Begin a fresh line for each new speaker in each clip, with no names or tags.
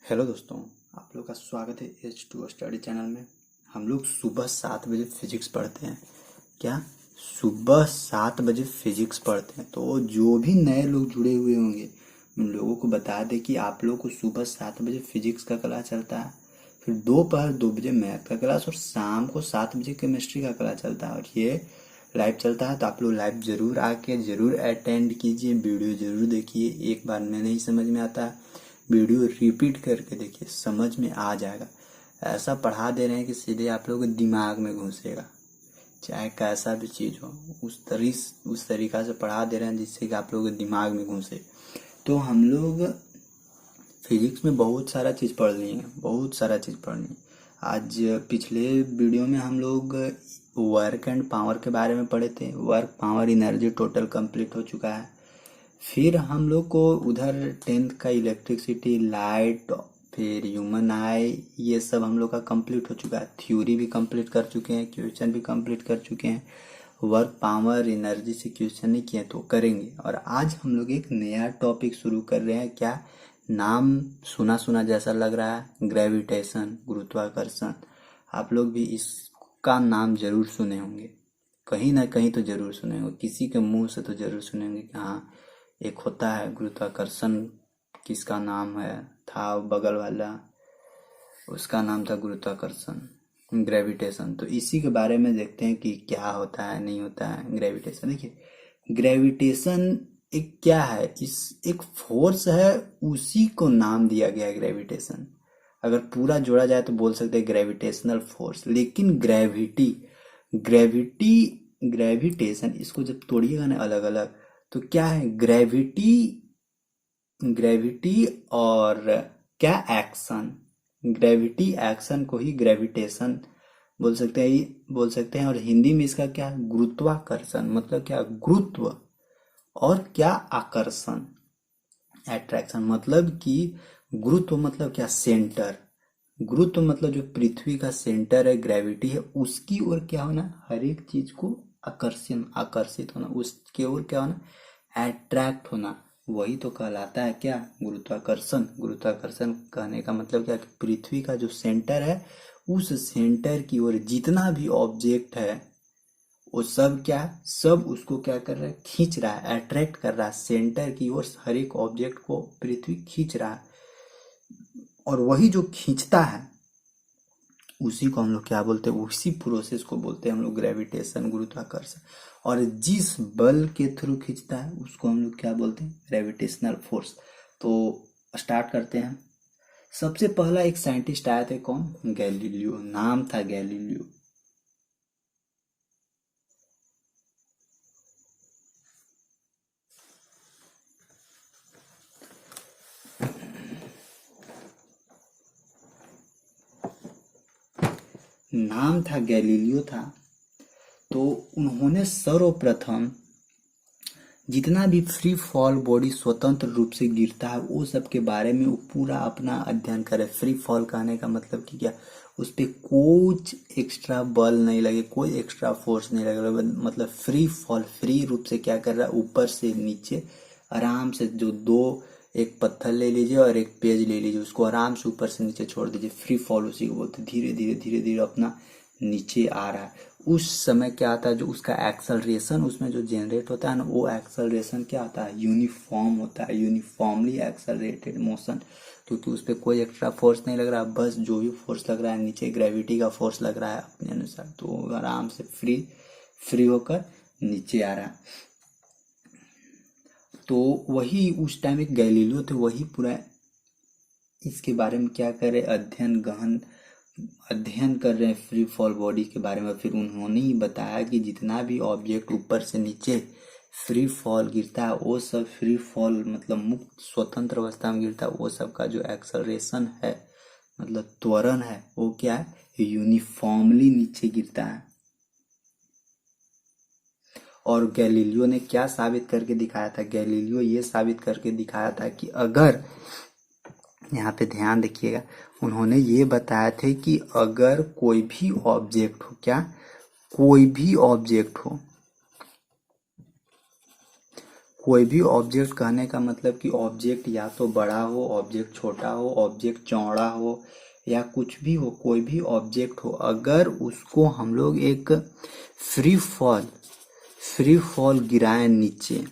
Hello दोस्तों, आप लोग का स्वागत है H2O स्टडी चैनल में। हम लोग सुबह 7 बजे फिजिक्स पढ़ते हैं। क्या सुबह 7 बजे फिजिक्स पढ़ते हैं? तो जो भी नए लोग जुड़े हुए होंगे उन लोगों को बता दें कि आप लोग को सुबह 7 बजे फिजिक्स का क्लास चलता है, फिर दोपहर 2 बजे मैथ का क्लास और शाम को 7 बजे केमिस्ट्री का क्लास चलता है। और ये लाइव चलता है, तो आप लोग लाइव जरूर आके जरूर अटेंड कीजिए, वीडियो जरूर देखिए। एक बार में नहीं समझ में आता है, वीडियो रिपीट करके देखिए, समझ में आ जाएगा। ऐसा पढ़ा दे रहे हैं कि सीधे आप लोगों के दिमाग में घुसेगा, चाहे कैसा भी चीज़ हो। उस तरीका से पढ़ा दे रहे हैं जिससे कि आप लोगों के दिमाग में घुसे। तो हम लोग फिजिक्स में बहुत सारा चीज़ पढ़ लिए हैं, बहुत सारा चीज़ पढ़ लिए। आज पिछले वीडियो में हम लोग वर्क एंड पावर के बारे में पढ़े थे। Work power energy total complete हो चुका है। फिर हम लोग को उधर 10th का इलेक्ट्रिसिटी, लाइट, फिर ह्यूमन आई, ये सब हम लोग का कंप्लीट हो चुका है। थ्योरी भी कंप्लीट कर चुके हैं, क्वेश्चन भी कंप्लीट कर चुके हैं। वर्क पावर एनर्जी से क्वेश्चन नहीं किए तो करेंगे। और आज हम लोग एक नया टॉपिक शुरू कर रहे हैं। क्या नाम सुना सुना जैसा लग रहा है? ग्रेविटेशन, गुरुत्वाकर्षण। आप लोग भी इसका नाम जरूर सुने होंगे, कहीं ना कहीं तो जरूर सुने होंगे, किसी के मुंह से तो जरूर सुने होंगे कि हाँ एक होता है गुरुत्वाकर्षण। किसका नाम है था बगल वाला, उसका नाम था गुरुत्वाकर्षण, ग्रेविटेशन। तो इसी के बारे में देखते हैं कि क्या होता है नहीं होता है ग्रेविटेशन। देखिए, ग्रेविटेशन एक क्या है, इस एक फोर्स है, उसी को नाम दिया गया है ग्रेविटेशन। अगर पूरा जोड़ा जाए तो बोल सकते हैं ग्रेविटेशनल फोर्स। लेकिन ग्रेविटी ग्रेविटेशन, इसको जब तोड़िएगा ना अलग अलग, तो क्या है ग्रेविटी, ग्रेविटी और क्या एक्शन, ग्रेविटी एक्शन को ही ग्रेविटेशन बोल सकते हैं। और हिंदी में इसका क्या है, गुरुत्वाकर्षण। मतलब क्या, गुरुत्व और क्या आकर्षण, एट्रैक्शन। मतलब कि गुरुत्व मतलब क्या, सेंटर। गुरुत्व मतलब जो पृथ्वी का सेंटर है, ग्रेविटी है, उसकी ओर क्या होना, हर एक चीज को आकर्षित होना, उसके ओर क्या होना, अट्रैक्ट होना। वही तो कहलाता है क्या, गुरुत्वाकर्षण। गुरुत्वाकर्षण कहने का मतलब क्या, कि पृथ्वी का जो सेंटर है, उस सेंटर की ओर जितना भी ऑब्जेक्ट है वो सब क्या है, सब उसको क्या कर रहा है, खींच रहा है, अट्रैक्ट कर रहा है सेंटर की ओर। हर एक ऑब्जेक्ट को पृथ्वी खींच रहा है, और वही जो खींचता है उसी को हम लोग क्या बोलते हैं, उसी प्रोसेस को बोलते हैं हम लोग ग्रेविटेशन, गुरुत्वाकर्षण। और जिस बल के थ्रू खींचता है उसको हम लोग क्या बोलते हैं, ग्रेविटेशनल फोर्स। तो स्टार्ट करते हैं। सबसे पहला एक साइंटिस्ट आया थे, कौन, गैलीलियो, नाम था गैलीलियो। नाम था गैलीलियो था। तो उन्होंने सर्वप्रथम जितना भी फ्री फॉल बॉडी स्वतंत्र रूप से गिरता है वो सब के बारे में वो पूरा अपना अध्ययन करे। फ्री फॉल कहने का मतलब कि क्या, उस पर कुछ एक्स्ट्रा बल नहीं लगे, कोई एक्स्ट्रा फोर्स नहीं लगे, मतलब फ्री फॉल, फ्री रूप से क्या कर रहा है, ऊपर से नीचे आराम से। जो दो, एक पत्थर ले लीजिए और एक पेज ले लीजिए, उसको आराम से ऊपर से नीचे छोड़ दीजिए, फ्री फॉल उसी को बोलते। धीरे धीरे धीरे धीरे अपना नीचे आ रहा है। उस समय क्या आता है, जो उसका एक्सेलरेशन उसमें जो जनरेट होता है ना, वो एक्सेलरेशन क्या आता है, यूनिफॉर्म होता है, यूनिफॉर्मली एक्सेलरेटेड मोशन। क्योंकि उस पर कोई एक्स्ट्रा फोर्स नहीं लग रहा, बस जो भी फोर्स लग रहा है नीचे ग्रेविटी का फोर्स लग रहा है अपने अनुसार, तो आराम से फ्री होकर नीचे आ रहा है। तो वही उस टाइम एक गैलीलियो थे, वही पूरा इसके बारे में क्या करे, गहन अध्ययन कर रहे हैं फ्री फॉल बॉडी के बारे में। फिर उन्होंने ही बताया कि जितना भी ऑब्जेक्ट ऊपर से नीचे फ्री फॉल गिरता है, वो सब फ्री फॉल मतलब मुक्त स्वतंत्र अवस्था में गिरता है, वो सब का जो एक्सेलरेशन है, मतलब त्वरण है, वो क्या है, यूनिफॉर्मली नीचे गिरता है। और गैलीलियो ने क्या साबित करके दिखाया था, गैलीलियो ये साबित करके दिखाया था कि अगर, यहाँ पे ध्यान देखिएगा, उन्होंने ये बताया थे कि अगर कोई भी ऑब्जेक्ट हो, क्या, कोई भी ऑब्जेक्ट हो, कोई भी ऑब्जेक्ट कहने का मतलब कि ऑब्जेक्ट या तो बड़ा हो, ऑब्जेक्ट छोटा हो, ऑब्जेक्ट चौड़ा हो, या कुछ भी हो, कोई भी ऑब्जेक्ट हो, अगर उसको हम लोग एक फ्री फॉल फ्री फॉल गिराएं नीचे,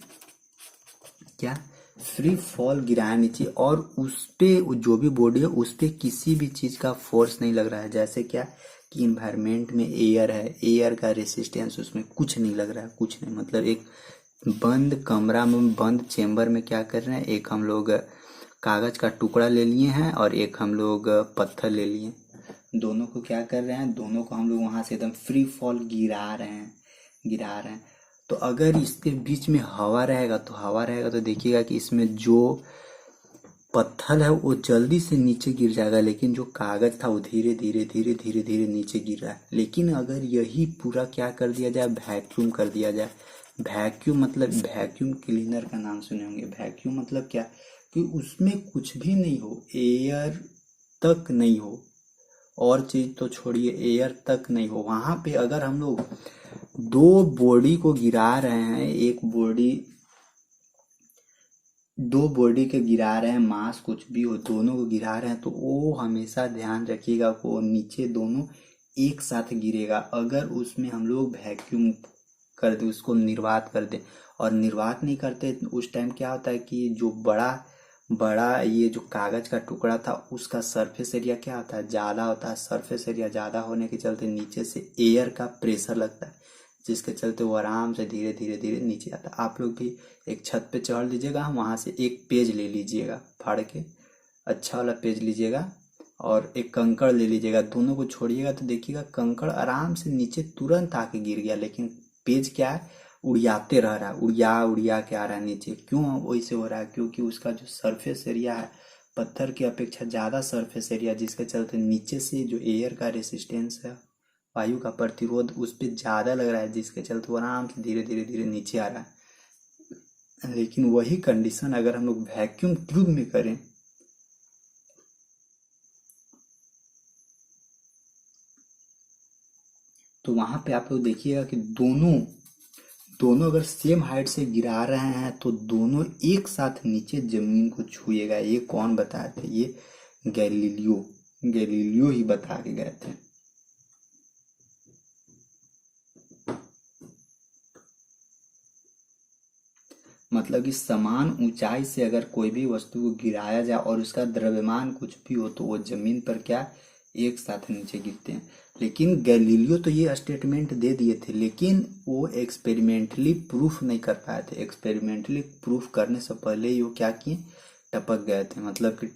क्या फ्री फॉल गिराया नीचे, और उस पे जो भी बॉडी है उस पे किसी भी चीज का फोर्स नहीं लग रहा है, जैसे क्या कि इन्वायरमेंट में एयर है, एयर का रेसिस्टेंस उसमें कुछ नहीं लग रहा है, कुछ नहीं, मतलब एक बंद कमरा में, बंद चेम्बर में क्या कर रहे हैं, एक हम लोग कागज का टुकड़ा ले लिए हैं और एक हम लोग पत्थर ले लिए, दोनों को क्या कर रहे हैं, दोनों को हम लोग वहां से एकदम फ्री फॉल गिरा रहे हैं। तो अगर इसके बीच में हवा रहेगा तो देखिएगा कि इसमें जो पत्थर है वो जल्दी से नीचे गिर जाएगा, लेकिन जो कागज था वो धीरे धीरे धीरे धीरे धीरे नीचे गिर रहा है। लेकिन अगर यही पूरा क्या कर दिया जाए, वैक्यूम कर दिया जाए, वैक्यूम मतलब वैक्यूम क्लीनर का नाम सुने होंगे, वैक्यूम मतलब क्या कि उसमें कुछ भी नहीं हो, एयर तक नहीं हो, और चीज तो छोड़िए, एयर तक नहीं हो, वहां पे अगर हम लोग दो बॉडी को गिरा रहे हैं, दो बॉडी के गिरा रहे हैं, मास कुछ भी हो, दोनों को गिरा रहे हैं, तो वो हमेशा ध्यान रखिएगा को नीचे दोनों एक साथ गिरेगा। अगर उसमें हम लोग वैक्यूम कर दे, उसको निर्वात कर दे, और निर्वात नहीं करते उस टाइम क्या होता है कि जो बड़ा बड़ा ये जो कागज का टुकड़ा था उसका सरफेस एरिया क्या होता है, ज़्यादा होता है, सरफेस एरिया ज़्यादा होने के चलते नीचे से एयर का प्रेशर लगता है, जिसके चलते वो आराम से धीरे धीरे धीरे नीचे आता है। आप लोग भी एक छत पे चढ़ लीजिएगा, वहां से एक पेज ले लीजिएगा फाड़ के, अच्छा वाला पेज लीजिएगा, और एक कंकड़ ले लीजिएगा, दोनों को छोड़िएगा तो देखिएगा कंकड़ आराम से नीचे तुरंत आके गिर गया, लेकिन पेज क्या है, उड़ियाते रह रहा है, उड़िया उड़िया के आ रहा है नीचे। क्यों वैसे हो रहा है, क्योंकि उसका जो सरफेस एरिया है पत्थर की अपेक्षा ज़्यादा सरफेस एरिया, जिसके चलते नीचे से जो एयर का रेसिस्टेंस है, वायु का प्रतिरोध उस पर ज़्यादा लग रहा है, जिसके चलते वो आराम से धीरे धीरे धीरे नीचे आ रहा है। लेकिन वही कंडीशन अगर हम लोग वैक्यूम ट्यूब में करें तो वहां पे आप लोग देखिएगा कि दोनों दोनों अगर सेम हाइट से गिरा रहे हैं तो दोनों एक साथ नीचे जमीन को छुएगा। ये कौन बताए थे, ये गैलीलियो गैलीलियो ही बता के गए थे। मतलब कि समान ऊंचाई से अगर कोई भी वस्तु को गिराया जाए और उसका द्रव्यमान कुछ भी हो तो वो जमीन पर क्या एक साथ नीचे गिरते हैं। लेकिन गैलीलियो तो ये स्टेटमेंट दे दिए थे, लेकिन वो एक्सपेरिमेंटली प्रूफ नहीं कर पाए थे। एक्सपेरिमेंटली प्रूफ करने से पहले ही वो क्या किए, टपक गए थे, मतलब कि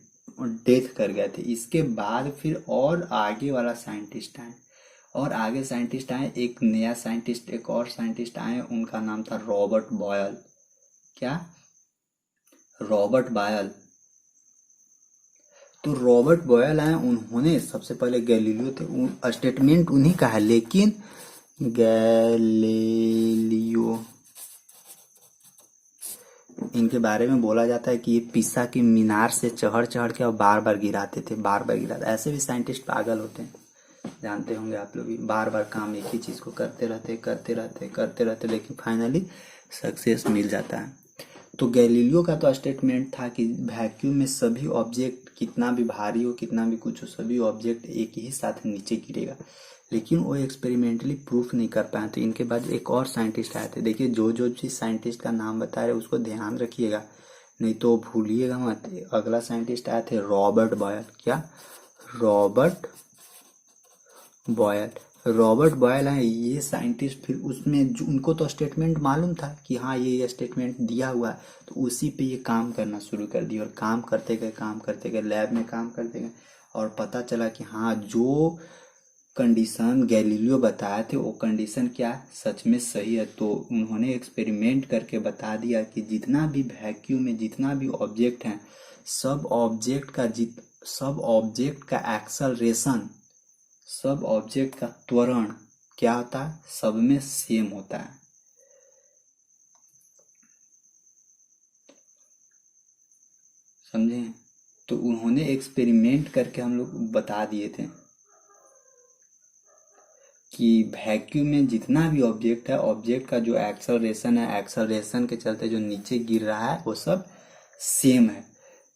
डेथ कर गए थे। इसके बाद फिर और आगे वाला साइंटिस्ट आए, और आगे साइंटिस्ट आए, एक नया साइंटिस्ट, एक और साइंटिस्ट आए, उनका नाम था रॉबर्ट बॉयल। क्या, रॉबर्ट बॉयल। तो रॉबर्ट बॉयल आए, उन्होंने सबसे पहले गैलीलियो थे, स्टेटमेंट उन्हीं का है, लेकिन गैलीलियो इनके बारे में बोला जाता है कि ये पिसा की मीनार से चढ़ चढ़ के और बार बार गिराते थे, बार बार गिराते। ऐसे भी साइंटिस्ट पागल होते हैं, जानते होंगे आप लोग भी, बार बार काम एक ही चीज को करते रहते, लेकिन फाइनली सक्सेस मिल जाता है। तो गैलीलियो का तो स्टेटमेंट था कि वैक्यूम में सभी ऑब्जेक्ट कितना भी भारी हो, कितना भी कुछ हो, सभी ऑब्जेक्ट एक ही साथ नीचे गिरेगा। लेकिन वो एक्सपेरिमेंटली प्रूफ नहीं कर पाए। तो इनके बाद एक और साइंटिस्ट आए थे। देखिए जो जो भी साइंटिस्ट का नाम बता रहे उसको ध्यान रखिएगा, नहीं तो भूलिएगा मत। अगला साइंटिस्ट आए थे रॉबर्ट बॉयल। क्या, रॉबर्ट बॉयल। रॉबर्ट बॉयल है ये साइंटिस्ट। फिर उसमें जो उनको तो स्टेटमेंट मालूम था कि हाँ ये स्टेटमेंट दिया हुआ है, तो उसी पे ये काम करना शुरू कर दिया, और काम करते गए, लैब में काम करते गए, और पता चला कि हाँ जो कंडीशन गैलीलियो बताए थे वो कंडीशन क्या सच में सही है। तो उन्होंने एक्सपेरिमेंट करके बता दिया कि जितना भी वैक्यूम में जितना भी ऑब्जेक्ट है, सब ऑब्जेक्ट का एक्सेलरेशन, सब ऑब्जेक्ट का त्वरण क्या होता है, सब में सेम होता है। समझे? तो उन्होंने एक्सपेरिमेंट करके हम लोग बता दिए थे कि वैक्यूम में जितना भी ऑब्जेक्ट है, ऑब्जेक्ट का जो एक्सेलरेशन है, एक्सेलरेशन के चलते जो नीचे गिर रहा है वो सब सेम है।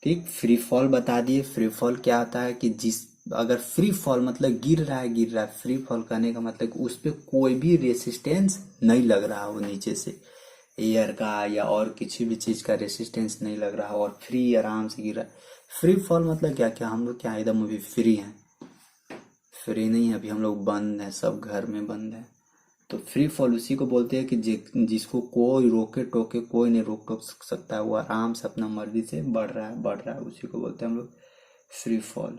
ठीक, फ्री फॉल बता दिए। फ्री फॉल क्या होता है कि जिस अगर फ्री फॉल मतलब गिर रहा है, फ्री फॉल करने का मतलब उस पर कोई भी रेसिस्टेंस नहीं लग रहा हो, नीचे से एयर का या और किसी भी चीज का रेसिस्टेंस नहीं लग रहा हो और फ्री आराम से गिर रहा है। फ्री फॉल मतलब क्या, क्या हम लोग क्या एकदम अभी फ्री हैं? फ्री नहीं है, अभी हम लोग बंद हैं, सब घर में बंद है। तो फ्री फॉल उसी को बोलते हैं कि जिसको कोई रोके टोके कोई नहीं रोक टोक सकता है, वो आराम से अपना मर्जी से बढ़ रहा है, उसी को बोलते हैं हम लोग फ्री फॉल।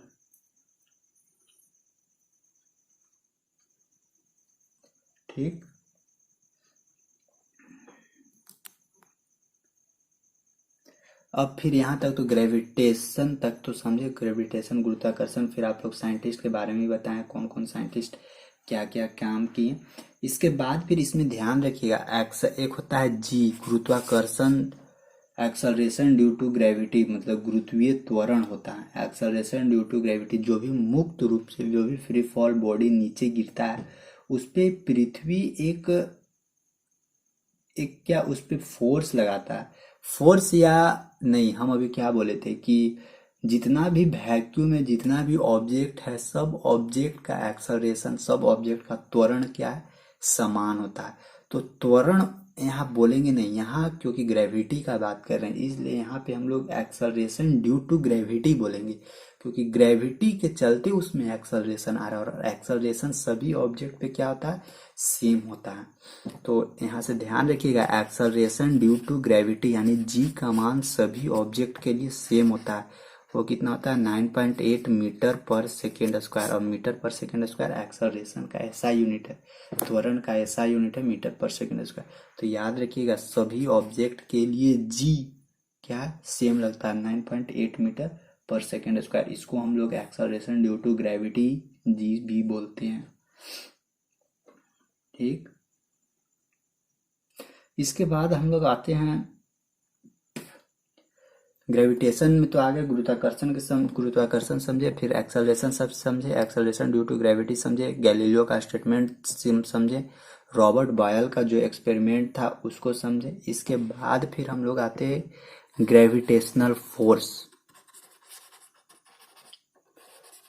ठीक, अब फिर यहाँ तक तो ग्रेविटेशन तक तो समझे, ग्रेविटेशन गुरुत्वाकर्षण। फिर आप लोग साइंटिस्ट के बारे में भी बताएं, कौन कौन साइंटिस्ट क्या क्या काम किए। इसके बाद फिर इसमें ध्यान रखिएगा, एक होता है जी, गुरुत्वाकर्षण, एक्सलरेशन ड्यू टू ग्रेविटी, मतलब गुरुत्वीय त्वरण होता है। एक्सलरेशन ड्यू टू ग्रेविटी, जो भी मुक्त रूप से जो भी फ्री फॉल बॉडी नीचे गिरता है उस पे पृथ्वी एक एक क्या उस पे फोर्स लगाता है। फोर्स या नहीं, हम अभी क्या बोले थे कि जितना भी वैक्यूम में जितना भी ऑब्जेक्ट है, सब ऑब्जेक्ट का एक्सलरेशन, सब ऑब्जेक्ट का त्वरण क्या है, समान होता है। तो त्वरण यहाँ बोलेंगे नहीं, यहाँ क्योंकि ग्रेविटी का बात कर रहे हैं इसलिए यहाँ पे हम लोग एक्सलरेशन ड्यू टू ग्रेविटी बोलेंगे, क्योंकि ग्रेविटी के चलते उसमें एक्सलरेशन आ रहा है और एक्सलरेशन सभी ऑब्जेक्ट पे क्या होता है, सेम होता है। तो यहाँ से ध्यान रखिएगा, एक्सलरेशन ड्यू टू ग्रेविटी यानी जी का मान सभी ऑब्जेक्ट के लिए सेम होता है। वो कितना होता है, 9.8 मीटर पर सेकेंड स्क्वायर, और मीटर पर सेकेंड स्क्वायर एक्सलरेशन का ऐसा यूनिट है, त्वरण का ऐसा यूनिट है मीटर पर सेकेंड स्क्वायर। तो याद रखिएगा सभी ऑब्जेक्ट के लिए जी क्या सेम लगता है, 9.8 मीटर पर सेकेंड स्क्वायर। इसको हम लोग acceleration due to gravity G भी बोलते हैं। ठीक, इसके बाद हम लोग आते हैं ग्रेविटेशन में, तो आगे गुरुत्वाकर्षण के गुरुत्वाकर्षण समझे, फिर एक्सेलरेशन सब समझे, एक्सेलरेशन ड्यू टू ग्रेविटी समझे, गैलीलियो का स्टेटमेंट समझे, रॉबर्ट बॉयल का जो एक्सपेरिमेंट था उसको समझे। इसके बाद फिर हम लोग आते हैं ग्रेविटेशनल फोर्स।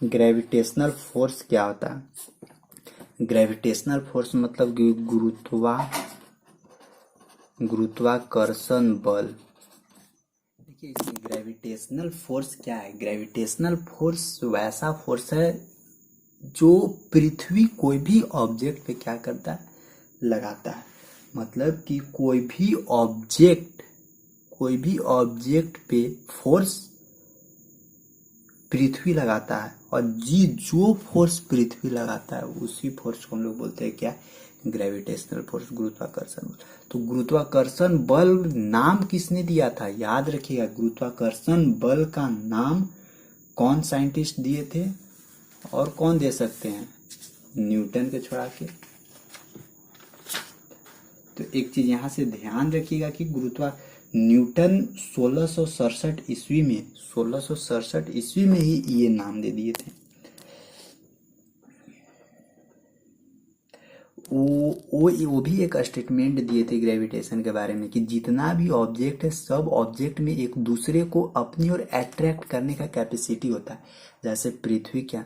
ग्रेविटेशनल फोर्स क्या होता है? ग्रेविटेशनल फोर्स मतलब कि गुरुत्वाकर्षण बल। देखिए इसमें ग्रेविटेशनल फोर्स क्या है, ग्रेविटेशनल फोर्स वैसा फोर्स है जो पृथ्वी कोई भी ऑब्जेक्ट पे क्या करता है, लगाता है। मतलब कि कोई भी ऑब्जेक्ट पे फोर्स पृथ्वी लगाता है, और जी जो फोर्स पृथ्वी लगाता है उसी फोर्स को हम लोग बोलते हैं क्या, ग्रेविटेशनल फोर्स, गुरुत्वाकर्षण बल। तो गुरुत्वाकर्षण बल नाम किसने दिया था, याद रखिएगा, गुरुत्वाकर्षण बल का नाम कौन साइंटिस्ट दिए थे और कौन दे सकते हैं, न्यूटन के छोड़ा के। तो एक चीज यहां से ध्यान रखिएगा कि न्यूटन 1667 ईस्वी में ही ये नाम दे दिए थे। वो भी एक स्टेटमेंट दिए थे ग्रेविटेशन के बारे में कि जितना भी ऑब्जेक्ट है सब ऑब्जेक्ट में एक दूसरे को अपनी ओर अट्रैक्ट करने का कैपेसिटी होता है। जैसे पृथ्वी क्या,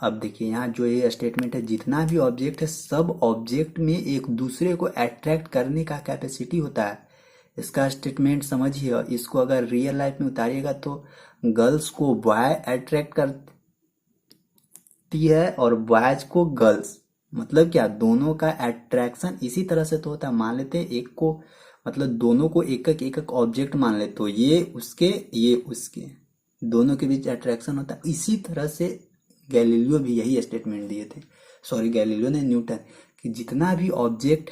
अब देखिए यहाँ जो ये स्टेटमेंट है, जितना भी ऑब्जेक्ट है सब ऑब्जेक्ट में एक दूसरे को अट्रैक्ट करने का कैपेसिटी होता है। इसका स्टेटमेंट समझिए, और इसको अगर रियल लाइफ में उतारिएगा तो गर्ल्स को बॉय अट्रैक्ट करती है और बॉयज को गर्ल्स, मतलब क्या, दोनों का अट्रैक्शन इसी तरह से तो होता है। मान लेते हैं एक को, मतलब दोनों को एक ऑब्जेक्ट मान ले, तो ये उसके दोनों के बीच अट्रैक्शन होता है। इसी तरह से गैलीलियो भी यही स्टेटमेंट दिए थे, सॉरी गैलीलियो ने, न्यूटन, कि जितना भी ऑब्जेक्ट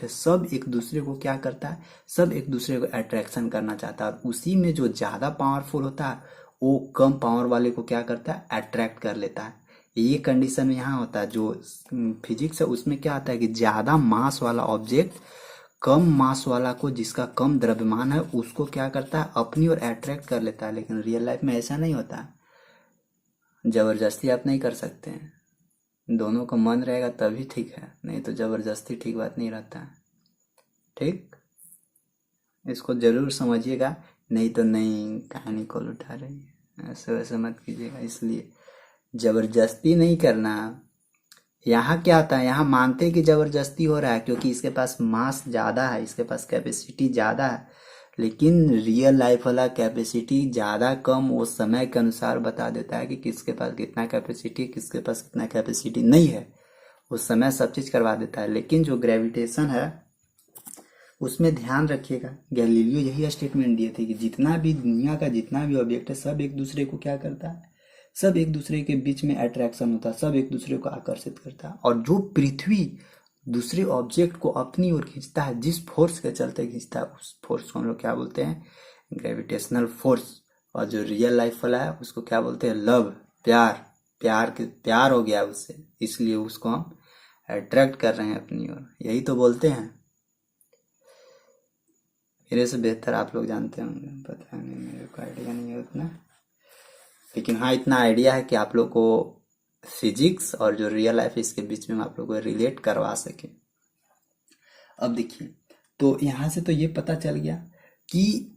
है सब एक दूसरे को क्या करता है, सब एक दूसरे को अट्रैक्शन करना चाहता है, और उसी में जो ज्यादा पावरफुल होता है वो कम पावर वाले को क्या करता है, अट्रैक्ट कर लेता है। ये कंडीशन यहाँ होता है, जो फिजिक्स है उसमें क्या आता है कि ज्यादा मास वाला ऑब्जेक्ट कम मास वाला को, जिसका कम द्रव्यमान है, उसको क्या करता है, अपनी ओर अट्रैक्ट कर लेता है। लेकिन रियल लाइफ में ऐसा नहीं होता, जबरदस्ती आप नहीं कर सकते हैं। दोनों का मन रहेगा तभी ठीक है, नहीं तो जबरदस्ती ठीक बात नहीं रहता है। ठीक, इसको जरूर समझिएगा, नहीं तो नहीं कहानी कॉल उठा रही है, ऐसे वैसे मत कीजिएगा। इसलिए जबरदस्ती नहीं करना। यहाँ क्या होता है, यहाँ मानते हैं कि जबरदस्ती हो रहा है क्योंकि इसके पास मास ज़्यादा है, इसके पास कैपेसिटी ज़्यादा है, लेकिन रियल लाइफ वाला कैपेसिटी ज़्यादा कम वो समय के अनुसार बता देता है कि किसके पास कितना कैपेसिटी, किसके पास कितना कैपेसिटी नहीं है, उस समय सब चीज़ करवा देता है। लेकिन जो ग्रेविटेशन है उसमें ध्यान रखिएगा, गैलीलियो यही स्टेटमेंट दिए थे कि जितना भी दुनिया का जितना भी ऑब्जेक्ट है सब एक दूसरे को क्या करता है, सब एक दूसरे के बीच में अट्रैक्शन होता है, सब एक दूसरे को आकर्षित करता है। और जो पृथ्वी दूसरे ऑब्जेक्ट को अपनी ओर खींचता है, जिस फोर्स के चलते खींचता है, उस फोर्स को हम लोग क्या बोलते हैं, ग्रेविटेशनल फोर्स। और जो रियल लाइफ वाला है उसको क्या बोलते हैं, लव, प्यार। प्यार हो गया उससे, इसलिए उसको हम अट्रैक्ट कर रहे हैं अपनी ओर, यही तो बोलते हैं। मेरे से बेहतर आप लोग जानते होंगे, पता नहीं, मेरे को आइडिया नहीं है उतना, लेकिन हाँ इतना आइडिया है कि आप लोग को फिजिक्स और जो रियल लाइफ है इसके बीच में आप लोग को रिलेट करवा सके। अब देखिए, तो यहाँ से तो ये पता चल गया कि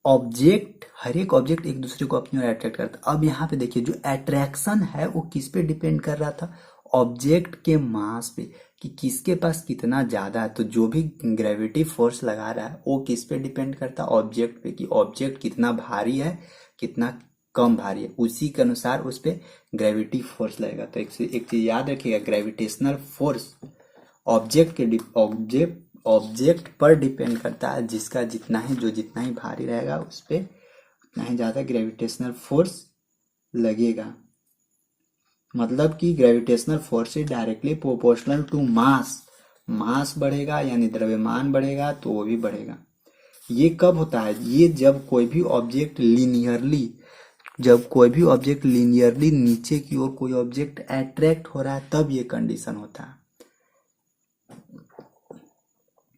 ऑब्जेक्ट, हर एक ऑब्जेक्ट एक दूसरे को अपनी ओर अट्रैक्ट करता है। अब यहाँ पे देखिए, जो अट्रैक्शन है वो किस पे डिपेंड कर रहा था, ऑब्जेक्ट के मास पे, कि किसके पास कितना ज्यादा है। तो जो भी ग्रेविटी फोर्स लगा रहा है वो किस पे डिपेंड करता है, ऑब्जेक्ट पे, कि ऑब्जेक्ट कितना भारी है कितना कम भारी है, उसी के अनुसार उस पे ग्रेविटी फोर्स लगेगा। तो एक चीज याद रखिएगा, ग्रेविटेशनल फोर्स ऑब्जेक्ट पर डिपेंड करता है, जिसका जितना ही जो जितना ही भारी रहेगा उस पर उतना ही ज्यादा ग्रेविटेशनल फोर्स लगेगा। मतलब कि gravitational force is directly proportional to mass. Mass बढ़ेगा यानी द्रव्यमान बढ़ेगा तो वो भी बढ़ेगा। ये कब होता है, ये जब कोई भी ऑब्जेक्ट लीनियरली नीचे की ओर कोई ऑब्जेक्ट अट्रैक्ट हो रहा है, तब ये कंडीशन होता है।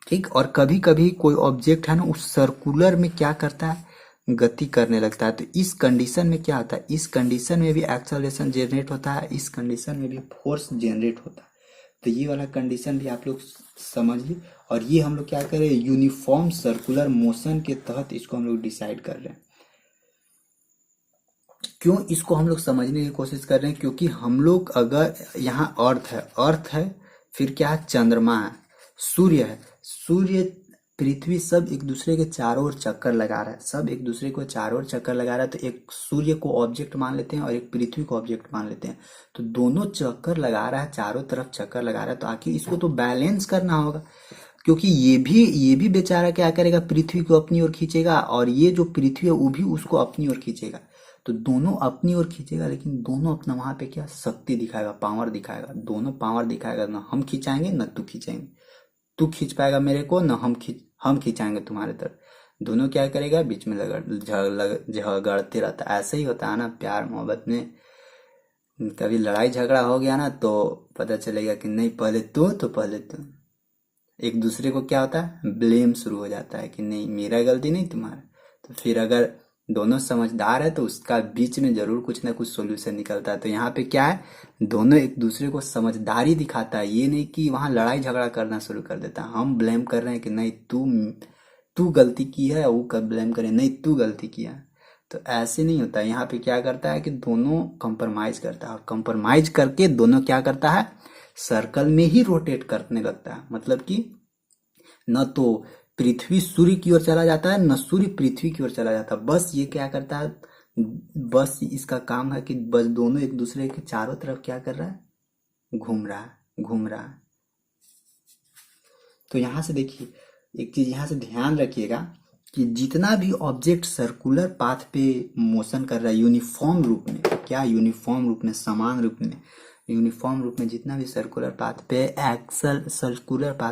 ठीक, और कभी कभी कोई ऑब्जेक्ट है ना उस सर्कुलर में क्या करता है, गति करने लगता है। तो इस कंडीशन में क्या होता है, इस कंडीशन में भी एक्सेलरेशन जनरेट होता है, इस कंडीशन में भी फोर्स जनरेट होता है। तो ये वाला कंडीशन भी आप लोग समझिए। और ये हम लोग क्या कर रहे हैं, यूनिफॉर्म सर्कुलर मोशन के तहत इसको हम लोग डिसाइड कर रहे हैं। क्यों इसको हम लोग समझने की कोशिश कर रहे हैं, क्योंकि हम लोग अगर यहाँ अर्थ है, फिर क्या है, चंद्रमा है, सूर्य है, सूर्य, पृथ्वी, सब एक दूसरे के चारों ओर चक्कर लगा रहा है, सब एक दूसरे को चारों ओर चक्कर लगा रहा है। तो एक सूर्य को ऑब्जेक्ट मान लेते हैं और एक पृथ्वी को ऑब्जेक्ट मान लेते हैं। तो दोनों चक्कर लगा रहा है, चारों तरफ चक्कर लगा रहा है, तो आखिर इसको तो बैलेंस करना होगा, क्योंकि ये भी बेचारा क्या करेगा, पृथ्वी को अपनी ओर खींचेगा, और ये जो पृथ्वी है वो भी उसको अपनी ओर खींचेगा। तो दोनों अपनी ओर खींचेगा, लेकिन दोनों अपना वहां पे क्या शक्ति दिखाएगा, पावर दिखाएगा। दोनों पावर दिखाएगा, ना हम खींचाएंगे ना तू खींचेंगे, तू खींच पाएगा मेरे को ना हम खींचाएंगे तुम्हारे तरफ। दोनों क्या करेगा, बीच में झगड़ते रहता है। ऐसे ही होता है ना प्यार मोहब्बत में, कभी लड़ाई झगड़ा हो गया ना तो पता चलेगा कि नहीं पहले तू, एक दूसरे को क्या होता है, ब्लेम शुरू हो जाता है कि नहीं मेरा गलती नहीं तुम्हारा। तो फिर अगर दोनों समझदार है तो उसका बीच में जरूर कुछ ना कुछ सोल्यूशन निकलता है। तो यहाँ पे क्या है, दोनों एक दूसरे को समझदारी दिखाता है, ये नहीं कि वहां लड़ाई झगड़ा करना शुरू कर देता है। हम ब्लेम कर रहे हैं कि नहीं तू गलती की है, वो कर ब्लेम करे नहीं तू गलती किया है। तो ऐसे नहीं होता है। यहाँ पे क्या करता है कि दोनों कंप्रोमाइज करता है, और कंप्रोमाइज करके दोनों क्या करता है, सर्कल में ही रोटेट करने लगता है। मतलब कि न तो पृथ्वी सूर्य की ओर चला जाता है, न सूर्य पृथ्वी की ओर चला जाता है। बस ये क्या करता है, बस इसका काम है कि बस दोनों एक दूसरे के चारों तरफ क्या कर रहा है, घूम रहा है। तो यहां से देखिए, एक चीज यहां से ध्यान रखिएगा कि जितना भी ऑब्जेक्ट सर्कुलर पाथ पे मोशन कर रहा है यूनिफॉर्म रूप में, क्या यूनिफॉर्म रूप में, समान रूप में, यूनिफॉर्म रूप में जितना भी सर्कुलर पाथ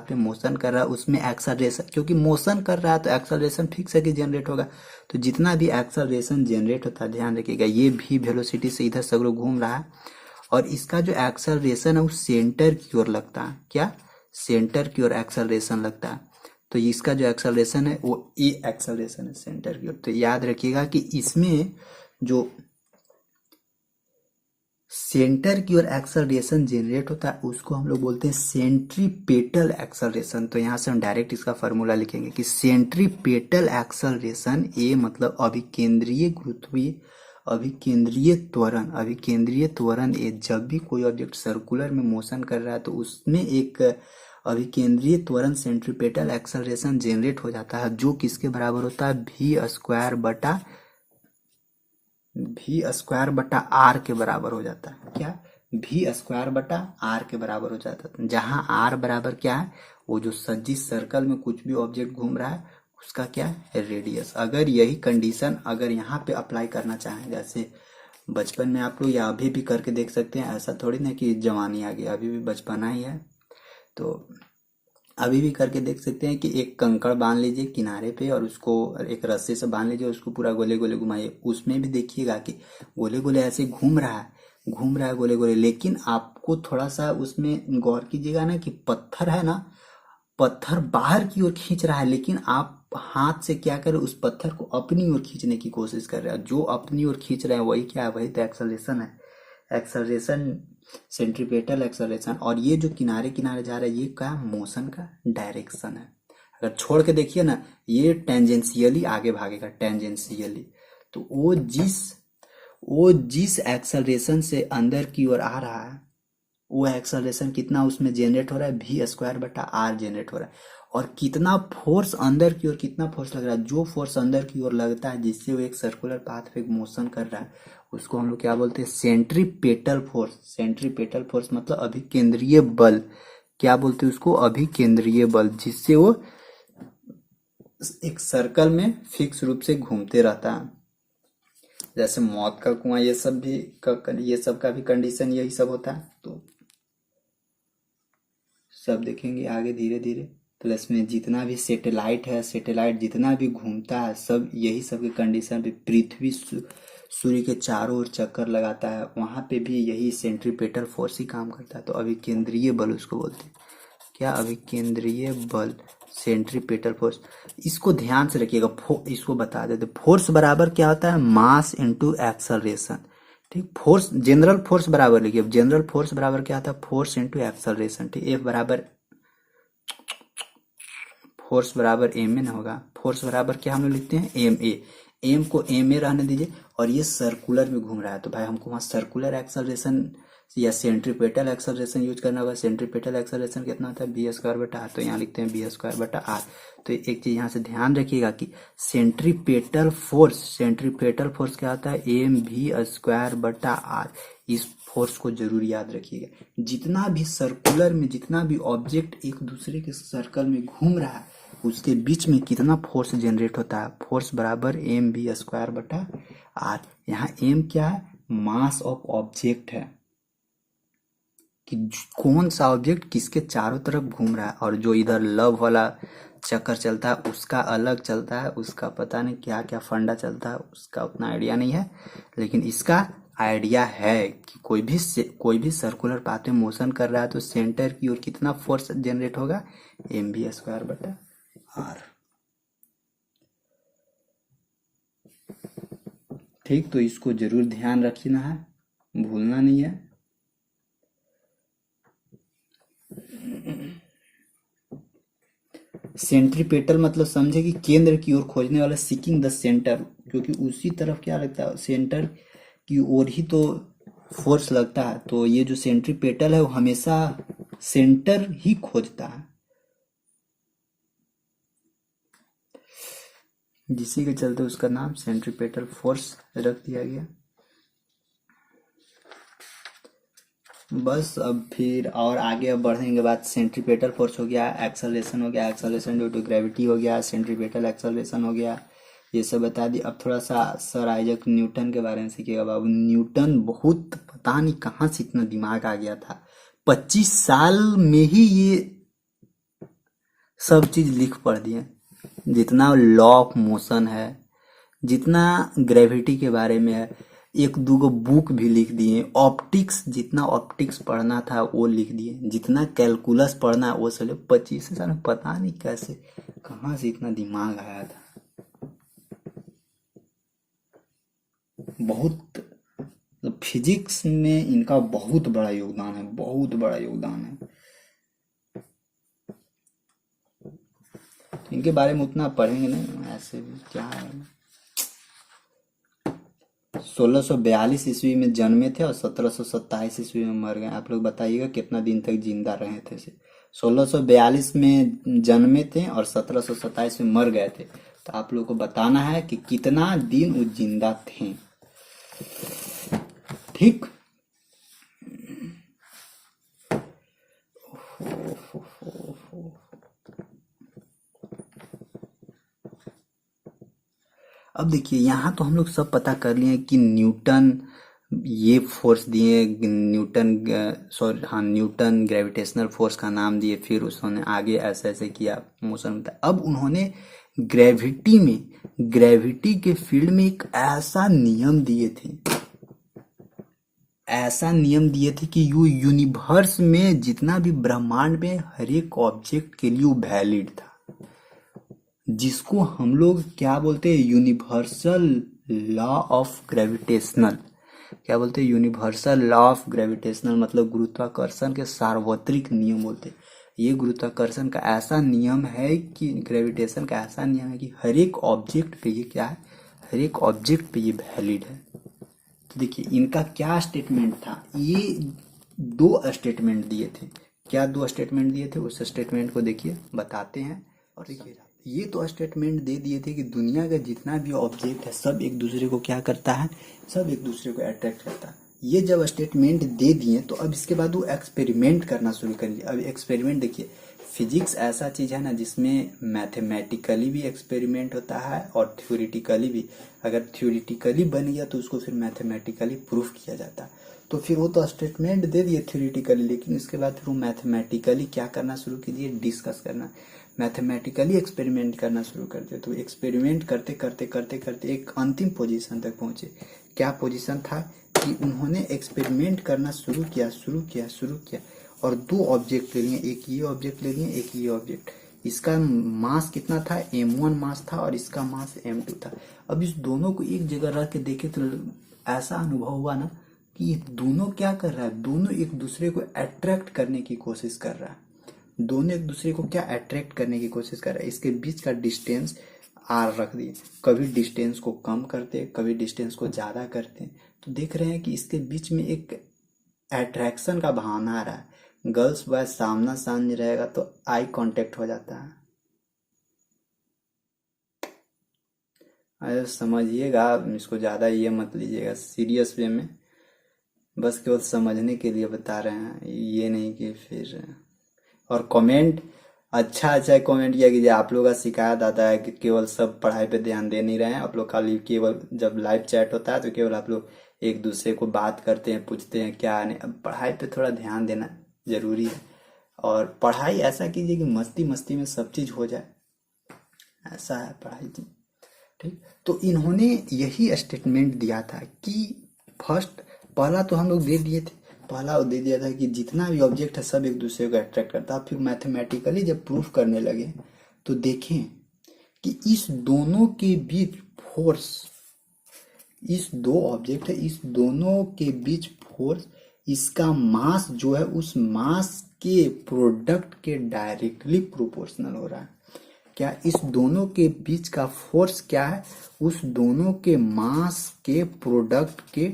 पे मोशन कर रहा है, उसमें एक्सेलरेशन, क्योंकि मोशन कर रहा है तो एक्सेलरेशन फिक्स है कि जनरेट होगा। तो जितना भी एक्सेलरेशन जनरेट होता है, ध्यान रखिएगा, ये भी वेलोसिटी से इधर सगरो घूम रहा है, और इसका जो एक्सेलरेशन है वो सेंटर की ओर लगता है। क्या, सेंटर की ओर एक्सेलरेशन लगता है। तो इसका जो एक्सेलरेशन है वो ए एक्सेलरेशन है सेंटर की ओर। तो याद रखिएगा कि इसमें जो सेंटर की ओर एक्सेलरेशन जनरेट होता है उसको हम लोग बोलते हैं सेंट्रीपेटल एक्सेलरेशन। तो यहाँ से हम डायरेक्ट इसका फॉर्मूला लिखेंगे कि सेंट्रीपेटल एक्सेलरेशन ए मतलब अभिकेंद्रीय गुरुत्वीय अभिकेंद्रीय त्वरण ए। जब भी कोई ऑब्जेक्ट सर्कुलर में मोशन कर रहा है तो उसमें एक अभिकेंद्रीय त्वरण सेंट्रीपेटल एक्सेलरेशन जनरेट हो जाता है, जो किसके बराबर होता है, v² आर के बराबर हो जाता है। क्या, v² आर के बराबर हो जाता है, जहां आर बराबर क्या है, वो जो जिस सर्कल में कुछ भी ऑब्जेक्ट घूम रहा है उसका क्या है, रेडियस। अगर यही कंडीशन अगर यहाँ पे अप्लाई करना चाहें, जैसे बचपन में आप लोग या अभी भी करके देख सकते हैं, ऐसा थोड़ी ना कि जवानी आ गई, अभी भी बचपना ही है, तो अभी भी करके देख सकते हैं कि एक कंकड़ बांध लीजिए किनारे पे और उसको एक रस्से से बांध लीजिए, उसको पूरा गोले गोले घुमाइए। उसमें भी देखिएगा कि गोले गोले ऐसे घूम रहा है गोले गोले, लेकिन आपको थोड़ा सा उसमें गौर कीजिएगा ना कि पत्थर है ना, पत्थर बाहर की ओर खींच रहा है, लेकिन आप हाथ से क्या करें, उस पत्थर को अपनी ओर खींचने की कोशिश कर रहे हैं। जो अपनी ओर खींच रहे हैं वही क्या है, वही तो एक्सेलरेशन है। Acceleration centripetal acceleration. और ये जो किनारे किनारे जा रहा है ये क्या, मोशन का डायरेक्शन है। अगर छोड़ के देखिए ना, ये टेंजेंशियली आगे भागेगा, टेंजेंशियली। तो वो जिस एक्सेलरेशन से अंदर की ओर आ रहा है, वो एक्सेलरेशन कितना उसमें जनरेट हो रहा है, v² जनरेट हो रहा है। और कितना फोर्स अंदर की ओर, कितना फोर्स लग रहा है, जो फोर्स अंदर की ओर लगता है जिससे वो एक सर्कुलर पाथ पे मोशन कर रहा है, उसको हम लोग क्या बोलते हैं, सेंट्रीपेटल फोर्स। सेंट्रीपेटल फोर्स मतलब अभिकेंद्रीय बल। क्या बोलते हैं उसको, अभिकेंद्रीय बल, जिससे वो एक सर्कल में फिक्स रूप से घूमते रहता है। जैसे मौत का कुआं, ये सब का भी कंडीशन यही सब होता है। तो सब देखेंगे आगे धीरे धीरे। प्लस में जितना भी सैटेलाइट है, सैटेलाइट जितना भी घूमता है, सब यही सब के कंडीशन पे, पृथ्वी सूर्य के चारों ओर चक्कर लगाता है, वहां पे भी यही सेंट्रीपेटल फोर्स ही काम करता है। तो अभिकेंद्रीय बल उसको बोलते हैं। क्या, अभिकेंद्रीय बल, सेंट्रीपेटल फोर्स। इसको ध्यान से रखिएगा, इसको बता देते, फोर्स बराबर क्या होता है, मास इंटू एक्सेलरेशन। ठीक, फोर्स जनरल फोर्स बराबर लिखिए। जनरल फोर्स बराबर क्या होता है, फोर्स इंटू एक्सेलरेशन। ठीक, एफ बराबर फोर्स बराबर एम ए ना होगा, फोर्स बराबर क्या हम लोग लिखते हैं, एम ए। एम को एम ए रहने दीजिए। और ये सर्कुलर में घूम रहा है तो भाई हमको वहाँ सर्कुलर एक्सेलरेशन या सेंट्रीपेटल एक्सेलरेशन यूज करना होगा। सेंट्रीपेटल एक्सेलरेशन कितना होता है, v²/r। तो यहाँ लिखते हैं v²/r। तो एक चीज यहाँ से ध्यान रखिएगा कि सेंट्रीपेटल फोर्स क्या होता है, mv²/r। इस फोर्स को जरूर याद रखिएगा। जितना भी सर्कुलर में जितना भी ऑब्जेक्ट एक दूसरे के सर्कल में घूम रहा है उसके बीच में कितना फोर्स जनरेट होता है, फोर्स बराबर mv²/r। यहाँ m क्या है, मास ऑफ ऑब्जेक्ट है, कि कौन सा ऑब्जेक्ट किसके चारों तरफ घूम रहा है। और जो इधर लव वाला चक्कर चलता है उसका अलग चलता है, उसका पता नहीं क्या क्या फंडा चलता है, उसका उतना आइडिया नहीं है। लेकिन इसका आइडिया है कि कोई भी सर्कुलर पाथ में मोशन कर रहा है तो सेंटर की ओर कितना फोर्स जनरेट होगा, mv²/r। ठीक, तो इसको जरूर ध्यान रखना है, भूलना नहीं है। सेंट्रीपेटल मतलब समझे कि केंद्र की ओर खोजने वाला, सीकिंग द सेंटर, क्योंकि उसी तरफ क्या लगता है, सेंटर की ओर ही तो फोर्स लगता है। तो ये जो सेंट्रीपेटल है वो हमेशा सेंटर ही खोजता है, जिसी के चलते उसका नाम सेंट्रीपेटल फोर्स रख दिया गया। बस अब फिर और आगे अब बढ़ेंगे बात, सेंट्रीपेटल फोर्स हो गया, एक्सेलरेशन हो गया, एक्सेलरेशन ड्यू टू ग्रेविटी हो गया, सेंट्रीपेटल एक्सेलरेशन हो गया, ये सब बता दी। अब थोड़ा सा सर आइजक न्यूटन के बारे में सीखिएगा। बाबू न्यूटन बहुत पता नहीं कहाँ से इतना दिमाग आ गया था, 25 साल में ही ये सब चीज लिख पढ़ दिए। जितना लॉ ऑफ मोशन है, जितना ग्रेविटी के बारे में है, एक दूगो बुक भी लिख दिए। ऑप्टिक्स, जितना ऑप्टिक्स पढ़ना था वो लिख दिए, जितना कैलकुलस पढ़ना है वो सब। 25 साल में पता नहीं कैसे कहाँ से इतना दिमाग आया था। बहुत फिजिक्स में इनका बहुत बड़ा योगदान है, बहुत बड़ा योगदान है। इनके बारे में उतना पढ़ेंगे नहीं, ऐसे भी क्या है। 1642 ईस्वी में जन्मे थे और 1727 ईस्वी में मर गए। आप लोग बताइएगा कितना दिन तक जिंदा रहे थे। 1642 में जन्मे थे और 1727 में मर गए थे, तो आप लोग को बताना है कि कितना दिन वो जिंदा थे। ठीक। अब देखिए यहाँ तो हम लोग सब पता कर लिए कि न्यूटन ये फोर्स दिए, न्यूटन ग्रेविटेशनल फोर्स का नाम दिए, फिर उसने आगे ऐसे ऐसे किया मोशन होता। अब उन्होंने ग्रेविटी के फील्ड में एक ऐसा नियम दिए थे कि यूनिवर्स में जितना भी ब्रह्मांड में हर एक ऑब्जेक्ट के लिए वो वैलिड था, जिसको हम लोग क्या बोलते हैं, यूनिवर्सल लॉ ऑफ ग्रेविटेशनल। क्या बोलते हैं? यूनिवर्सल लॉ ऑफ ग्रेविटेशनल, मतलब गुरुत्वाकर्षण के सार्वत्रिक नियम बोलते हैं। ये गुरुत्वाकर्षण का ऐसा नियम है कि ग्रेविटेशन का ऐसा नियम है कि हर एक ऑब्जेक्ट पे ये क्या है, हर एक ऑब्जेक्ट पे ये वैलिड है। तो देखिए इनका क्या स्टेटमेंट था, ये 2 स्टेटमेंट दिए थे। क्या 2 स्टेटमेंट दिए थे, उस स्टेटमेंट को देखिए बताते हैं। और देखिए ये तो स्टेटमेंट दे दिए थे कि दुनिया का जितना भी ऑब्जेक्ट है सब एक दूसरे को क्या करता है, सब एक दूसरे को अट्रैक्ट करता है। ये जब स्टेटमेंट दे दिए तो अब इसके बाद वो एक्सपेरिमेंट करना शुरू करिए। अब एक्सपेरिमेंट देखिए, फिजिक्स ऐसा चीज है ना जिसमें मैथमेटिकली भी एक्सपेरिमेंट होता है और थ्योरेटिकली भी। अगर थ्योरेटिकली बन गया तो उसको फिर मैथमेटिकली प्रूफ किया जाता है। तो फिर वो तो स्टेटमेंट दे दिए थ्योरेटिकली, लेकिन इसके बाद फिर वो मैथमेटिकली क्या करना शुरू कीजिए, डिस्कस करना, मैथमेटिकली एक्सपेरिमेंट करना शुरू कर दिया। तो एक्सपेरिमेंट करते करते करते करते एक अंतिम पोजीशन तक पहुंचे। क्या पोजीशन था कि उन्होंने एक्सपेरिमेंट करना शुरू किया और 2 ऑब्जेक्ट ले लिए, एक ये ऑब्जेक्ट ले लिए, एक ये ऑब्जेक्ट। इसका मास कितना था, m1 मास था और इसका मास m2 था। अब इस दोनों को एक जगह रख के देखे तो ऐसा अनुभव हुआ ना कि ये दोनों क्या कर रहा है, दोनों एक दूसरे को अट्रैक्ट करने की कोशिश कर रहा है। दोनों एक दूसरे को क्या अट्रैक्ट करने की कोशिश कर रहा है। इसके बीच का डिस्टेंस r रख दिए, कभी डिस्टेंस को कम करते, कभी डिस्टेंस को ज्यादा करते। तो देख रहे हैं कि इसके बीच में एक अट्रैक्शन का भावना आ रहा है। गर्ल्स बॉयज सामना सामने रहेगा तो आई कांटेक्ट हो जाता है। अरे समझिएगा, इसको ज्यादा ये मत लीजिएगा सीरियस वे में, बस केवल समझने के लिए बता रहे हैं, ये नहीं कि फिर। और कमेंट अच्छा कमेंट किया कीजिए। आप लोगों का शिकायत आता है कि केवल सब पढ़ाई पे ध्यान दे नहीं रहे हैं। आप लोग खाली केवल जब लाइव चैट होता है तो केवल आप लोग एक दूसरे को बात करते हैं, पूछते हैं क्या नहीं। अब पढ़ाई पे थोड़ा ध्यान देना जरूरी है। और पढ़ाई ऐसा कीजिए कि मस्ती मस्ती में सब चीज हो जाए, ऐसा है पढ़ाई की। ठीक, तो इन्होंने यही स्टेटमेंट दिया था कि पहला तो हम लोग दे दिए थे, पहला दे दिया था कि जितना भी ऑब्जेक्ट है सब एक दूसरे को अट्रैक्ट करता है। फिर मैथमेटिकली जब प्रूफ करने लगे तो देखें कि इस दोनों के बीच फोर्स, इस 2 ऑब्जेक्ट है, इस दोनों के बीच फोर्स, इसका मास जो है उस मास के प्रोडक्ट के डायरेक्टली प्रोपोर्शनल हो रहा है। क्या इस दोनों के बीच का फोर्स क्या है, उस दोनों के मास के प्रोडक्ट के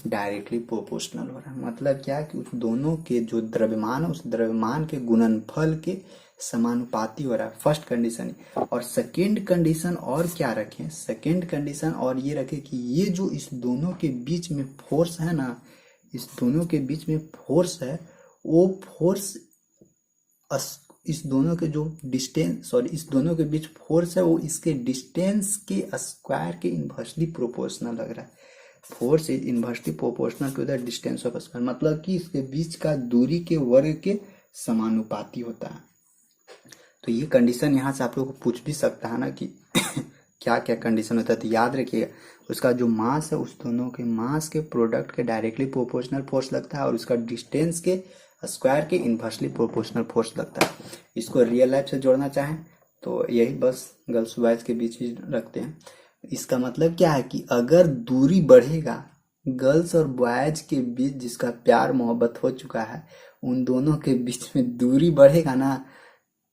डायरेक्टली प्रोपोर्शनल हो रहा है। मतलब क्या कि उस दोनों के जो द्रव्यमान है उस द्रव्यमान के गुणनफल के समानुपाती हो रहा है, फर्स्ट कंडीशन। और सेकेंड कंडीशन और क्या रखें, सेकेंड कंडीशन और ये रखें कि ये जो इस दोनों के बीच में फोर्स है ना, इस दोनों के बीच में फोर्स है, वो फोर्स इस दोनों के जो डिस्टेंस, सॉरी इस दोनों के बीच फोर्स है वो इसके डिस्टेंस के स्क्वायर के इनवर्सली प्रोपोर्शनल लग रहा है। Force is inversely proportional to the distance of square, मतलब कि इसके बीच का दूरी के वर्ग के समानुपाती होता है। तो ये कंडीशन यहाँ से आप लोग को पूछ भी सकता है ना कि क्या क्या कंडीशन होता है। तो याद रखिएगा उसका जो मास है उस दोनों के मास के प्रोडक्ट के डायरेक्टली प्रोपोर्शनल फोर्स लगता है और उसका डिस्टेंस के स्क्वायर के इनवर्सली प्रोपोर्शनल फोर्स लगता है। इसको रियल लाइफ से जोड़ना चाहें तो यही बस गर्ल्स बॉयज के बीच ही रखते हैं। इसका मतलब क्या है कि अगर दूरी बढ़ेगा, गर्ल्स और बॉयज के बीच जिसका प्यार मोहब्बत हो चुका है, उन दोनों के बीच में दूरी बढ़ेगा ना,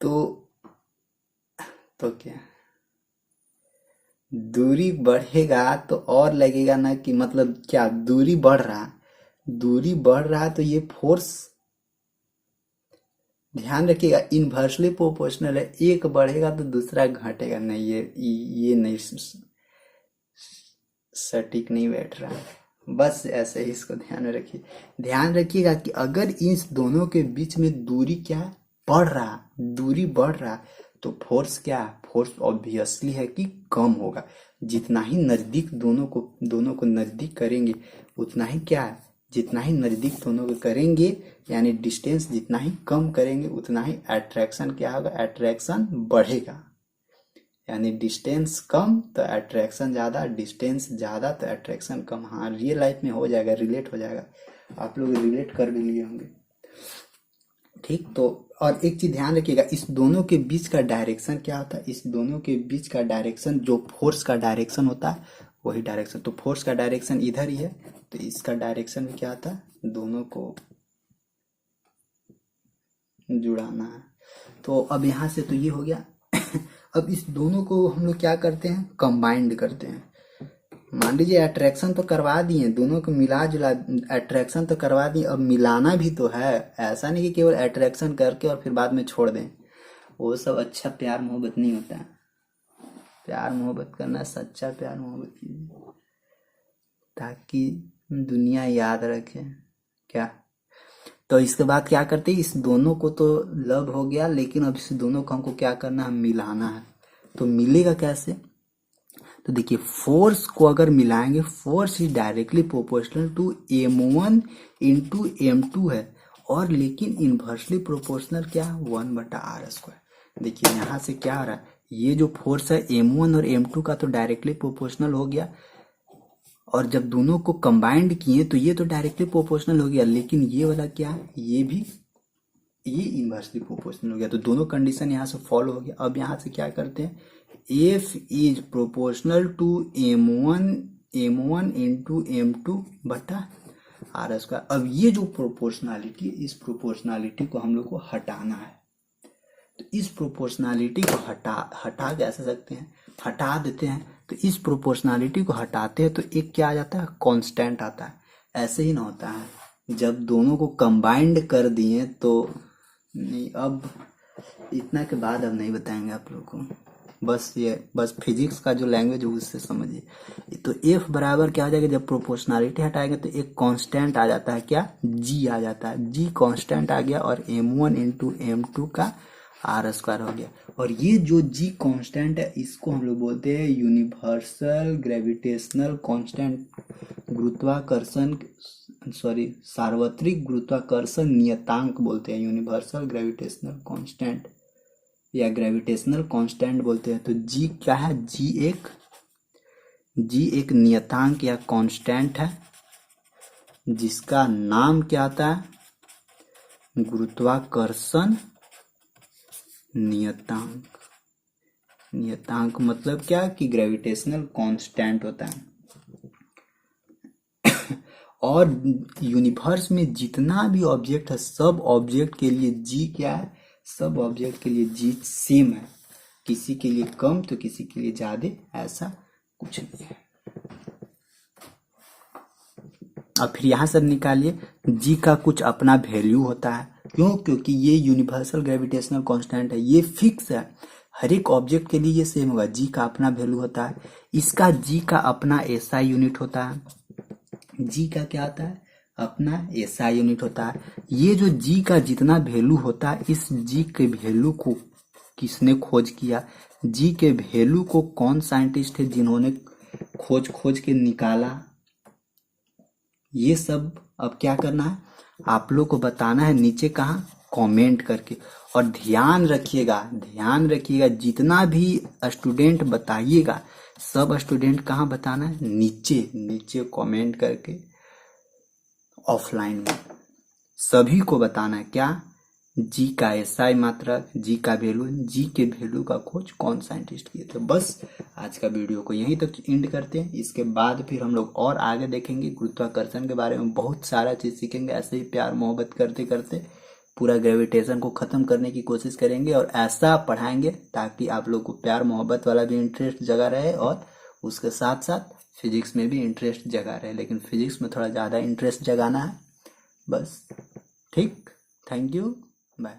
तो क्या दूरी बढ़ेगा तो और लगेगा ना कि मतलब क्या दूरी बढ़ रहा तो ये फोर्स, ध्यान रखिएगा, इनवर्सली प्रोपोर्शनल है। एक बढ़ेगा तो दूसरा घटेगा नहीं, ये नहीं सटीक नहीं बैठ रहा है। बस ऐसे ही इसको ध्यान में रखिए। ध्यान रखिएगा कि अगर इन दोनों के बीच में दूरी क्या है, दूरी बढ़ रहा, तो फोर्स क्या है, फोर्स ऑब्वियसली है कि कम होगा। जितना ही नजदीक दोनों को नजदीक करेंगे, उतना ही क्या है, जितना ही नजदीक दोनों को करेंगे, यानी डिस्टेंस जितना ही कम करेंगे, उतना ही अट्रैक्शन क्या होगा, अट्रैक्शन बढ़ेगा। यानी डिस्टेंस कम तो अट्रैक्शन ज्यादा, डिस्टेंस ज्यादा तो अट्रैक्शन कम। हाँ, रियल लाइफ में हो जाएगा, रिलेट हो जाएगा, आप लोग रिलेट कर भी लिए होंगे। ठीक, तो और एक चीज ध्यान रखिएगा, इस दोनों के बीच का डायरेक्शन क्या होता है, इस दोनों के बीच का डायरेक्शन जो फोर्स का डायरेक्शन होता है वही डायरेक्शन, तो फोर्स का डायरेक्शन इधर ही है, तो इसका डायरेक्शन भी क्या होता है, दोनों को जुड़ाना है। तो अब यहाँ से तो ये हो गया। अब इस दोनों को हम लोग क्या करते हैं, कंबाइंड करते हैं। मान लीजिए अट्रैक्शन तो करवा दिए, दोनों को मिला जुला अट्रैक्शन तो करवा दिए, अब मिलाना भी तो है। ऐसा नहीं कि केवल अट्रैक्शन करके और फिर बाद में छोड़ दें, वो सब अच्छा प्यार मोहब्बत नहीं होता है। प्यार मोहब्बत करना, सच्चा प्यार मोहब्बत कीजिए ताकि दुनिया याद रखे। क्या, तो इसके बाद क्या करते हैं, इस दोनों को तो लव हो गया, लेकिन अब इस दोनों को हमको क्या करना है, मिलाना है। तो मिलेगा कैसे, तो देखिए फोर्स को अगर मिलाएंगे, force is directly proportional to m1 into m2 है, और लेकिन इनवर्सली प्रोपोर्शनल क्या है, 1/r²। देखिए यहाँ से क्या आ रहा है, ये जो फोर्स है m1 और m2 का तो डायरेक्टली प्रोपोर्शनल हो गया, और जब दोनों को कंबाइंड किए तो ये तो डायरेक्टली प्रोपोर्शनल हो गया, लेकिन ये वाला क्या है, ये इनवर्सली प्रोपोर्शनल हो गया। तो दोनों कंडीशन यहाँ से फॉलो हो गया। अब यहाँ से क्या करते हैं, F is proportional to m1 into m2/r²। अब ये जो प्रोपोर्शनलिटी, इस प्रोपोर्शनलिटी को हम लोग को हटाना है। तो इस प्रोपोर्शनलिटी को हटा कैसे सकते हैं, हटा देते हैं। तो इस प्रोपोर्शनलिटी को हटाते हैं तो एक क्या आ जाता है, कांस्टेंट आता है। ऐसे ही ना होता है, जब दोनों को कंबाइंड कर दिए तो नहीं, अब इतना के बाद अब नहीं बताएंगे आप लोग को, बस फिजिक्स का जो लैंग्वेज है उससे समझिए। तो एफ बराबर क्या हो जाएगा, जब प्रोपोर्शनलिटी हटाएंगे तो एक कांस्टेंट आ जाता है, क्या, जी आ जाता है। जी कांस्टेंट आ गया, और m1 इंटू m2 का r² हो गया। और ये जो जी कांस्टेंट है, इसको हम लोग बोलते हैं यूनिवर्सल ग्रेविटेशनल कांस्टेंट, गुरुत्वाकर्षण सार्वत्रिक गुरुत्वाकर्षण नियतांक बोलते हैं, यूनिवर्सल ग्रेविटेशनल कांस्टेंट या ग्रेविटेशनल कांस्टेंट बोलते हैं। तो जी क्या है, जी एक नियतांक या कांस्टेंट है, जिसका नाम क्या आता है, गुरुत्वाकर्षण नियतांक। नियतांक मतलब क्या, कि ग्रेविटेशनल कांस्टेंट होता है। और यूनिवर्स में जितना भी ऑब्जेक्ट है, सब ऑब्जेक्ट के लिए जी क्या है, सब ऑब्जेक्ट के लिए जी सेम है, किसी के लिए कम तो किसी के लिए ज्यादा, ऐसा कुछ नहीं है। अब फिर यहां से निकालिए, जी का कुछ अपना वैल्यू होता है, क्यों, क्योंकि ये यूनिवर्सल ग्रेविटेशनल कांस्टेंट है, ये फिक्स है, हर एक ऑब्जेक्ट के लिए ये सेम होगा। जी का अपना वैल्यू होता है, इसका जी का अपना एसआई यूनिट होता है, जी का क्या होता है, अपना एसआई यूनिट होता है। ये जो जी का जितना वैल्यू होता है, इस जी के वैल्यू को किसने खोज किया, जी के वैल्यू को कौन साइंटिस्ट है जिन्होंने खोज के निकाला, ये सब अब क्या करना है, आप लोग को बताना है नीचे, कहाँ, कमेंट करके। और ध्यान रखिएगा जितना भी स्टूडेंट बताइएगा, सब स्टूडेंट कहाँ बताना है, नीचे कमेंट करके, ऑफलाइन में सभी को बताना है, क्या, जी का एसआई मात्रक, जी का वैल्यू, जी के वैल्यू का खोज कौन साइंटिस्ट किए थे। बस आज का वीडियो को यहीं तक एंड करते हैं। इसके बाद फिर हम लोग और आगे देखेंगे गुरुत्वाकर्षण के बारे में, बहुत सारा चीज सीखेंगे। ऐसे ही प्यार मोहब्बत करते करते पूरा ग्रेविटेशन को खत्म करने की कोशिश करेंगे और ऐसा पढ़ाएंगे ताकि आप लोग को प्यार मोहब्बत वाला भी इंटरेस्ट जगा रहे और उसके साथ साथ फिजिक्स में भी इंटरेस्ट जगा रहे। लेकिन फिजिक्स में थोड़ा ज़्यादा इंटरेस्ट जगाना है बस। ठीक, थैंक यू, बाय।